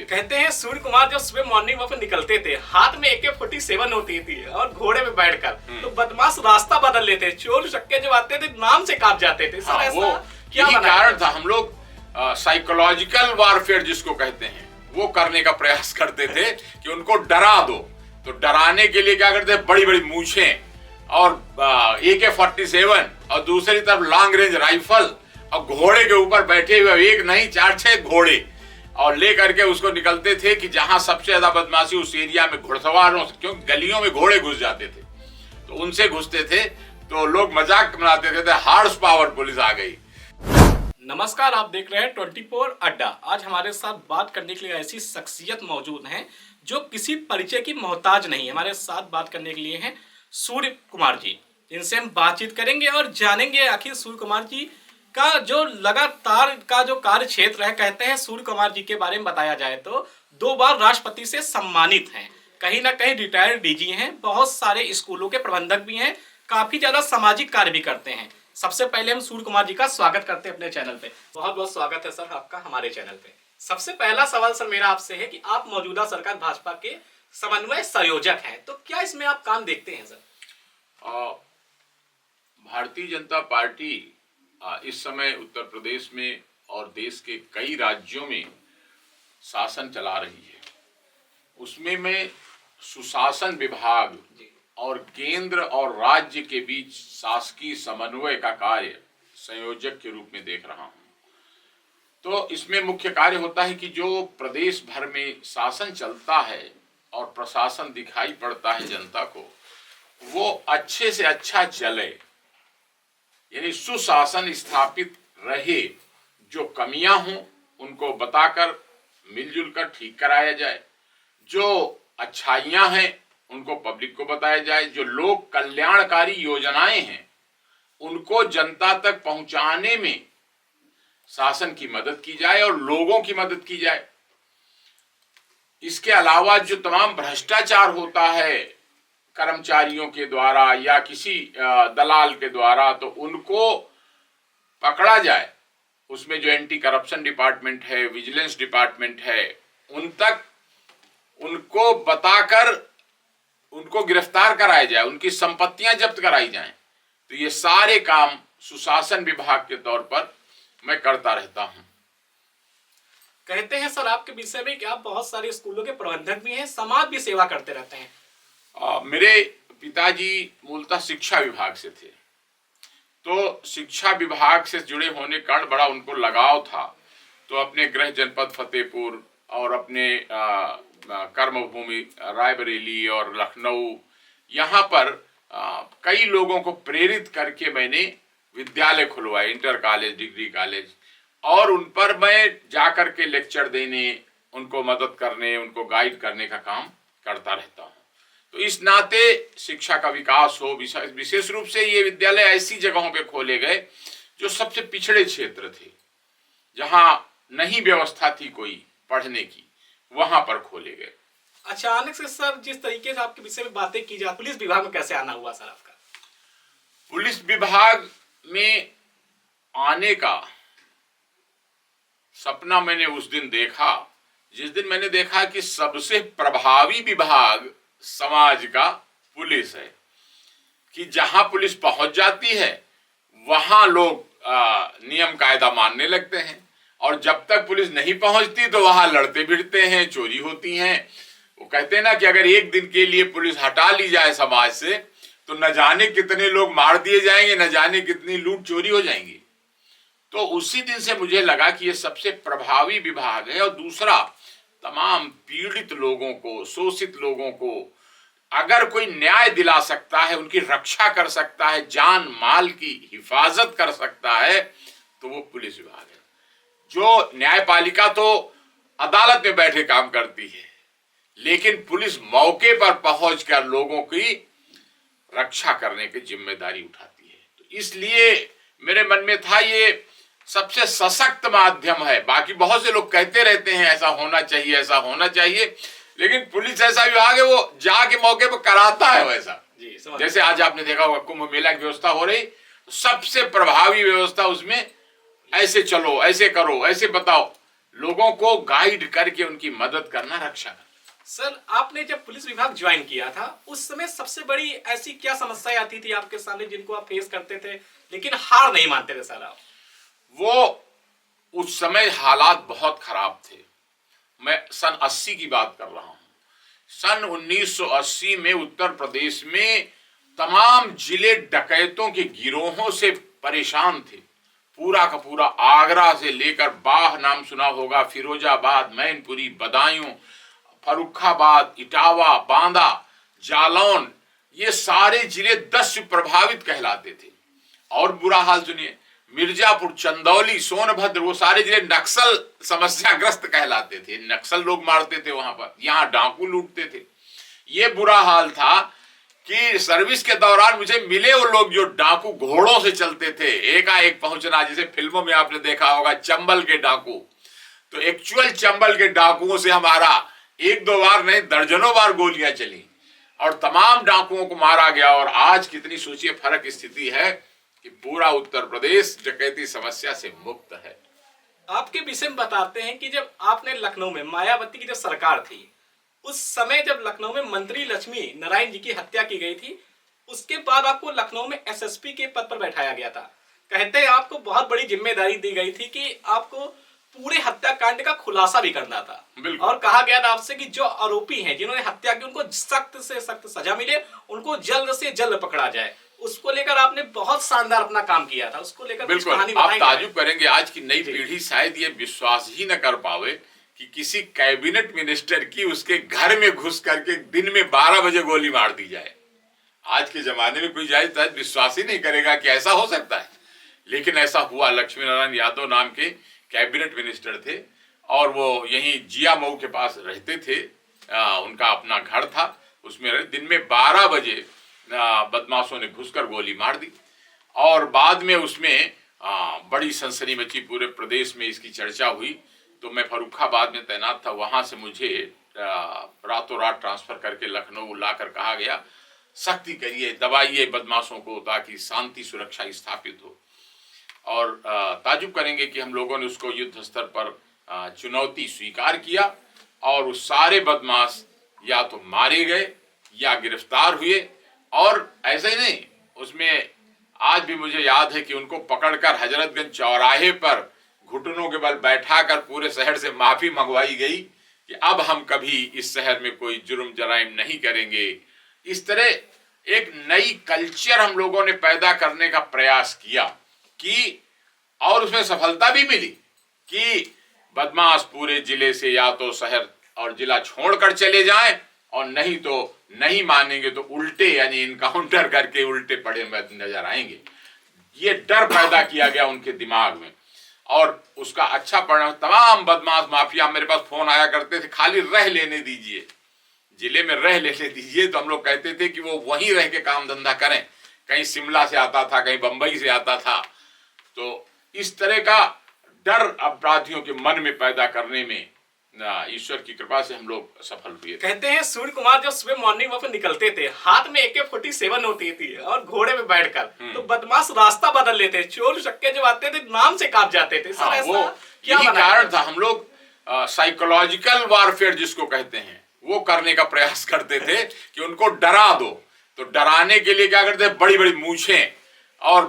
कहते हैं सूर्य कुमार जब सुबह मॉर्निंग वॉक पे निकलते थे, हाथ में AK-47 होती थी और घोड़े पे बैठकर, तो बदमाश रास्ता बदल लेते, चोर चक्के जब आते थे नाम से कांप जाते थे। सर ऐसा क्या कारण था? हम लोग साइकोलॉजिकल वॉरफेयर जिसको कहते हैं वो करने का प्रयास करते थे कि उनको डरा दो। तो डराने के लिए क्या करते थे? बड़ी बड़ी मूछें और AK-47 और दूसरी तरफ लॉन्ग रेंज राइफल और घोड़े के ऊपर बैठे हुए एक नहीं 4-6 घोड़े और ले करके उसको निकलते थे कि जहां सबसे ज्यादा बदमाशी उस एरिया में घुड़सवारों से, क्योंकि गलियों में घोड़े घुस जाते थे तो उनसे घुसते थे, तो लोग मजाक बनाते थे हॉर्स पावर पुलिस आ गई। नमस्कार, आप देख रहे हैं 24 अड्डा। आज हमारे साथ बात करने के लिए ऐसी शख्सियत मौजूद हैं जो किसी परिचय की मोहताज नहीं। हमारे साथ बात करने के लिए हैं सूर्य कुमार जी, जिनसे हम बातचीत करेंगे और जानेंगे आखिर सूर्य कुमार जी का जो लगातार का जो कार्य क्षेत्र है। कहते हैं सूर्य कुमार जी के बारे में बताया जाए तो 2 बार राष्ट्रपति से सम्मानित हैं, कहीं ना कहीं रिटायर्ड DG हैं, बहुत सारे स्कूलों के प्रबंधक भी हैं, काफी ज्यादा सामाजिक कार्य भी करते हैं। सबसे पहले हम सूर्य कुमार जी का स्वागत करते हैं अपने चैनल पे। बहुत बहुत स्वागत है सर आपका हमारे चैनल पे। सबसे पहला सवाल सर मेरा आपसे है कि आप मौजूदा सरकार भाजपा के समन्वय संयोजक हैं, तो क्या इसमें आप काम देखते हैं सर? भारतीय जनता पार्टी इस समय उत्तर प्रदेश में और देश के कई राज्यों में शासन चला रही है। उसमें मैं सुशासन विभाग और केंद्र और राज्य के बीच शासकीय समन्वय का कार्य संयोजक के रूप में देख रहा हूं। तो इसमें मुख्य कार्य होता है कि जो प्रदेश भर में शासन चलता है और प्रशासन दिखाई पड़ता है जनता को, वो अच्छे से अच्छा चले, यानी सुशासन स्थापित रहे। जो कमियां हों उनको बताकर मिलजुल कर ठीक कराया जाए, जो अच्छाइयां हैं उनको पब्लिक को बताया जाए, जो लोक कल्याणकारी योजनाएं हैं उनको जनता तक पहुंचाने में शासन की मदद की जाए और लोगों की मदद की जाए। इसके अलावा जो तमाम भ्रष्टाचार होता है कर्मचारियों के द्वारा या किसी दलाल के द्वारा, तो उनको पकड़ा जाए। उसमें जो एंटी करप्शन डिपार्टमेंट है, विजिलेंस डिपार्टमेंट है, उन तक उनको बताकर उनको गिरफ्तार कराया जाए, उनकी संपत्तियां जब्त कराई जाएं। तो ये सारे काम सुशासन विभाग के तौर पर मैं करता रहता हूं। कहते हैं सर आपके विषय में कि आप बहुत सारे स्कूलों के प्रबंधक भी हैं, समाज भी सेवा करते रहते हैं। मेरे पिताजी मूलतः शिक्षा विभाग से थे, तो शिक्षा विभाग से जुड़े होने का बड़ा उनको लगाव था। तो अपने गृह जनपद फतेहपुर और अपने कर्मभूमि रायबरेली और लखनऊ, यहाँ पर कई लोगों को प्रेरित करके मैंने विद्यालय खुलवाए, इंटर कॉलेज, डिग्री कॉलेज, और उन पर मैं जाकर के लेक्चर देने, उनको मदद करने, उनको गाइड करने का काम करता रहता हूँ। तो इस नाते शिक्षा का विकास हो, विशेष रूप से ये विद्यालय ऐसी जगहों पे खोले गए जो सबसे पिछड़े क्षेत्र थे, जहाँ नहीं व्यवस्था थी कोई पढ़ने की, वहां पर खोले गए। अचानक से सर जिस तरीके से आपके विषय में बातें की जाती, पुलिस विभाग में कैसे आना हुआ सर आपका? पुलिस विभाग में आने का सपना मैंने उस दिन देखा जिस दिन मैंने देखा कि सबसे प्रभावी विभाग समाज का पुलिस है, कि जहां पुलिस पहुंच जाती है वहां लोग नियम कायदा मानने लगते हैं, और जब तक पुलिस नहीं पहुंचती तो वहां लड़ते भिड़ते हैं, चोरी होती हैं। वो कहते हैं ना कि अगर एक दिन के लिए पुलिस हटा ली जाए समाज से तो न जाने कितने लोग मार दिए जाएंगे, न जाने कितनी लूट चोरी हो जाएंगी। तो उसी दिन से मुझे लगा कि ये सबसे प्रभावी विभाग है। और दूसरा, तमाम पीड़ित लोगों को, शोषित लोगों को अगर कोई न्याय दिला सकता है, उनकी रक्षा कर सकता है, जान माल की हिफाजत कर सकता है, तो वो पुलिस विभाग है। जो न्यायपालिका तो अदालत में बैठे काम करती है, लेकिन पुलिस मौके पर पहुंचकर लोगों की रक्षा करने की जिम्मेदारी उठाती है। तो इसलिए मेरे मन में था ये सबसे सशक्त माध्यम है। बाकी बहुत से लोग कहते रहते हैं ऐसा होना चाहिए, ऐसा होना चाहिए, लेकिन पुलिस ऐसा विभाग है वो जाके मौके पर कराता है वैसा। जैसे आज आपने देखा होगा कुंभ मेला की व्यवस्था हो रही, तो सबसे प्रभावी व्यवस्था उसमें ऐसे चलो, ऐसे करो, ऐसे बताओ, लोगों को गाइड करके उनकी मदद करना, रक्षा करना। सर, आपने जब पुलिस विभाग ज्वाइन किया था उस समय सबसे बड़ी ऐसी क्या समस्याएं आती थी आपके सामने जिनको आप फेस करते थे लेकिन हार नहीं मानते थे सर आप? वो उस समय हालात बहुत खराब थे। मैं सन 80 की बात कर रहा हूं। सन 1980 में उत्तर प्रदेश में तमाम जिले डकैतों के गिरोहों से परेशान थे। पूरा का पूरा आगरा से लेकर बाह नाम सुना होगा, फिरोजाबाद, मैनपुरी, बदायूं, फर्रुखाबाद, इटावा, बांदा, जालौन, ये सारे जिले 10 प्रभावित कहलाते थे। और बुरा हाल सुनिए, मिर्जापुर, चंदौली, सोनभद्र, वो सारे जिले नक्सल समस्याग्रस्त कहलाते थे। नक्सल लोग मारते थे वहां पर, यहां डाकू लूटते थे। ये बुरा हाल था कि सर्विस के दौरान मुझे मिले वो लोग जो डाकू घोड़ों से चलते थे, एकाएक पहुंचना, जैसे फिल्मों में आपने देखा होगा चंबल के डाकू। तो एक्चुअल चंबल के डाकुओं से हमारा एक दो बार नहीं, दर्जनों बार गोलियां चली और तमाम डाकुओं को मारा गया। और आज कितनी सोचिए फर्क स्थिति है कि पूरा उत्तर प्रदेश डकैती समस्या से मुक्त है। आपके विषय में बताते हैं कि जब आपने लखनऊ में मायावती की जो सरकार थी उस समय जब लखनऊ में मंत्री लक्ष्मी नारायण जी की हत्या की गई थी, उसके बाद आपको लखनऊ में एसएसपी के पद पर बैठाया गया था। कहते हैं आपको बहुत बड़ी जिम्मेदारी दी गई थी कि आपको पूरे हत्याकांड का खुलासा भी करना था और कहा गया था आपसे कि जो आरोपी हैं जिन्होंने हत्या की उनको सख्त से सख्त सजा मिले, उनको जल्द से जल्द पकड़ा जाए। उसको लेकर आपने बहुत शानदार अपना काम किया था। उसको लेकर बिल्कुल आप ताजुब करेंगे, आज की नई पीढ़ी शायद ये विश्वास ही न कर पावे कि किसी कैबिनेट मिनिस्टर की उसके घर में घुस करके दिन में 12 बजे गोली मार दी जाए। आज के जमाने में कोई जाए शायद विश्वास ही नहीं करेगा कि ऐसा हो सकता है, लेकिन ऐसा हुआ। लक्ष्मी नारायण यादव नाम के कैबिनेट मिनिस्टर थे और वो यहीं जिया मऊ के पास रहते थे। उनका अपना घर था, उसमें दिन में 12 बजे बदमाशों ने घुसकर गोली मार दी और बाद में उसमें बड़ी सनसनी मची, पूरे प्रदेश में इसकी चर्चा हुई। तो मैं फर्रुखाबाद में तैनात था, वहां से मुझे रातों रात ट्रांसफर करके लखनऊ लाकर कहा गया सख्ती करिए, दबाइए बदमाशों को ताकि शांति सुरक्षा स्थापित हो। और ताजुब करेंगे कि हम लोगों ने उसको युद्ध स्तर पर चुनौती स्वीकार किया और उस सारे बदमाश या तो मारे गए या गिरफ्तार हुए। और ऐसे ही नहीं, उसमें आज भी मुझे याद है कि उनको पकड़कर हजरतगंज चौराहे पर घुटनों के बल बैठाकर पूरे शहर से माफी मंगवाई गई कि अब हम कभी इस शहर में कोई जुर्म जराइम नहीं करेंगे। इस तरह एक नई कल्चर हम लोगों ने पैदा करने का प्रयास किया कि, और उसमें सफलता भी मिली कि बदमाश पूरे जिले से या तो शहर और जिला छोड़कर चले जाएं और नहीं तो नहीं मानेंगे तो उल्टे यानी इनकाउंटर करके उल्टे पड़े नजर आएंगे। ये डर पैदा किया गया उनके दिमाग में और उसका अच्छा परिणाम। तमाम बदमाश माफिया मेरे पास फोन आया करते थे, खाली रह लेने दीजिए, जिले में रह लेने दीजिए। तो हम लोग कहते थे कि वो वहीं रह के काम धंधा करें। कहीं शिमला से आता था, कहीं बंबई से आता था। तो इस तरह का डर अपराधियों के मन में पैदा करने में ईश्वर की कृपा से हम लोग सफल हुए। कहते हैं सूर्य कुमार जब सुबह मॉर्निंग वॉक पर निकलते थे, हाथ में AK-47 होती थी और घोड़े में बैठकर, तो बदमाश रास्ता बदल लेते, चोर चक्के जब आते थे नाम से कांप जाते थे। सर ऐसा क्या कारण था? हम लोग साइकोलॉजिकल वारफेयर जिसको कहते हैं वो करने का प्रयास करते थे कि उनको डरा दो। तो डराने के लिए क्या करते, बड़ी बड़ी मूछें और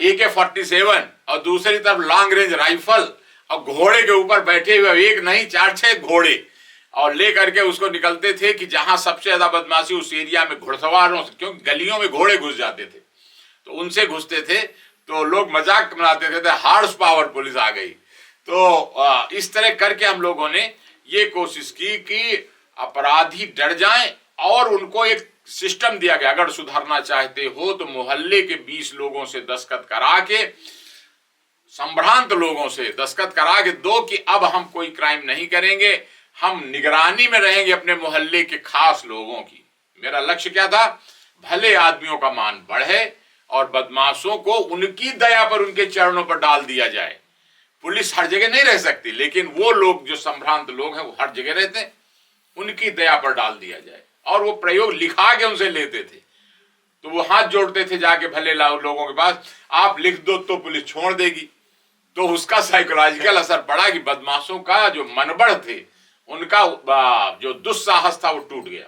AK-47 और दूसरी तरफ लॉन्ग रेंज राइफल और घोड़े के ऊपर बैठे हुए, एक नहीं 4-6 घोड़े, और ले करके उसको निकलते थे कि जहां सबसे ज्यादा बदमाशी उस एरिया में घुड़सवारों से, क्योंकि गलियों में घोड़े घुस जाते थे तो उनसे घुसते थे। तो लोग मजाक बनाते थे हार्स पावर पुलिस आ गई। तो इस तरह करके हम लोगों ने ये कोशिश की कि अपराधी डर जाएं और उनको एक सिस्टम दिया गया, अगर सुधरना चाहते हो तो मोहल्ले के 20 लोगों से दस्तखत करा के, संभ्रांत लोगों से दस्तखत करा के दो कि अब हम कोई क्राइम नहीं करेंगे, हम निगरानी में रहेंगे अपने मोहल्ले के खास लोगों की। मेरा लक्ष्य क्या था? भले आदमियों का मान बढ़े और बदमाशों को उनकी दया पर उनके चरणों पर डाल दिया जाए। पुलिस हर जगह नहीं रह सकती, लेकिन वो लोग जो संभ्रांत लोग हैं वो हर जगह रहते हैं, उनकी दया पर डाल दिया जाए। और वो प्रयोग लिखा के उनसे लेते थे। तो वो हाथ जोड़ते थे जाके भले लोगों के पास, आप लिख दो तो पुलिस छोड़ देगी। तो उसका साइकोलॉजिकल असर पड़ा कि बदमाशों का जो मनबड़ थे, उनका जो दुस्साहस था वो टूट गया।